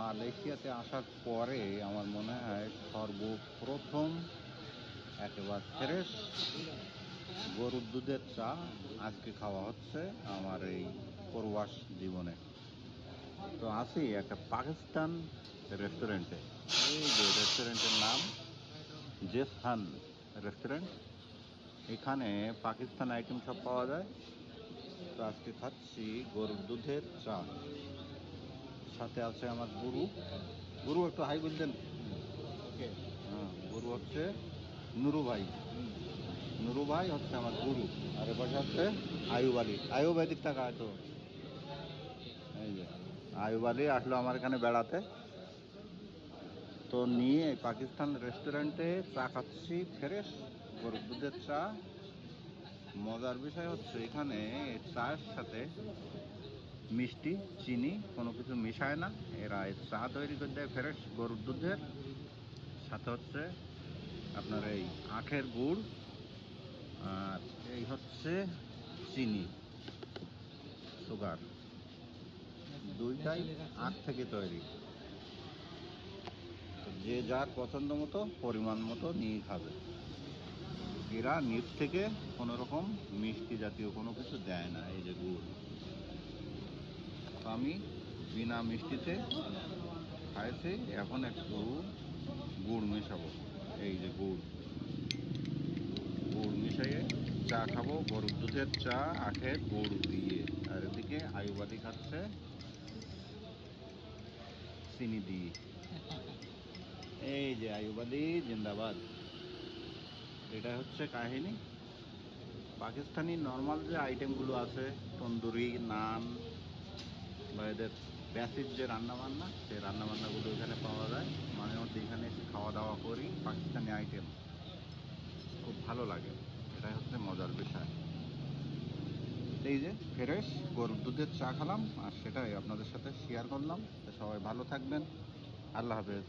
মালয়েশিয়াতে আসার পরে আমার মনে হয় সর্বপ্রথম একেবারে ফ্রেশ গরুর দুধের চা আজকে খাওয়া হচ্ছে আমার এই প্রবাস জীবনে। তো আছি একটা পাকিস্তান রেস্টুরেন্টে। এই যে রেস্টুরেন্টের নাম জেসহান রেস্টুরেন্ট। এখানে পাকিস্তান আইটেম সব পাওয়া যায়। তো আজকে খাচ্ছি গরুর দুধের চা, সাথে আছে আমার গুরু। গুরু একটু হাই বলতেন। হ্যাঁ, গুরু হচ্ছে নুরু ভাই। নুরু ভাই হচ্ছে আমার গুরু। আর এপাশে হচ্ছে আয়ুব আলী। আয়ুব এদিক টাকা তো এই যে আয়ুব আলী আসলো আমার এখানে বেড়াতে। তো নিয়ে পাকিস্তান রেস্টুরেন্টে চা খাচ্ছি ফ্রেশ গরুর দুধের চা। মজার বিষয় হচ্ছে এখানে চায়ের সাথে মিষ্টি চিনি কোনো কিছু মিশায় না। এরা এই চা তৈরি করে দেয় ফ্রেশ গরুর দুধের সাথে হচ্ছে আপনার এই আখের গুড়, আর এই হচ্ছে চিনি, সুগার, দুইটাই আখ থেকে তৈরি। তো যে যার পছন্দ মতো পরিমাণ মতো নিয়ে খাবে। এরা নিচ থেকে কোনো রকম মিষ্টি জাতীয় কোনো কিছু দেয় না। এই যে গুড়, তো আমি বিনা মিষ্টিতে খাইছি। এখন একটু গুড় মেশাবো। এই যে গুড়, গুড় মিশিয়ে চা খাবো, গরুর দুধের চা আখের গুড় দিয়ে। আর এদিকে আয়ুবাদি খাচ্ছে চিনি দিয়ে। এই যে আয়ুবাদি জিন্দাবাদ। এটা হচ্ছে কাহিনী। পাকিস্তানি নর্মাল যে আইটেমগুলো আছে, তন্দুরি, নান বা এদের বেসিক যে রান্নাবান্না, সেই রান্নাবান্নাগুলো এখানে পাওয়া যায়। মাঝে মধ্যে এখানে এসে খাওয়া দাওয়া করি পাকিস্তানি আইটেম, খুব ভালো লাগে। এটাই হচ্ছে মজার বিষয়। এই যে ফ্রেশ গরুর দুধের চা খেলাম, আর সেটাই আপনাদের সাথে শেয়ার করলাম। তো সবাই ভালো থাকবেন। আল্লাহ হাফেজ।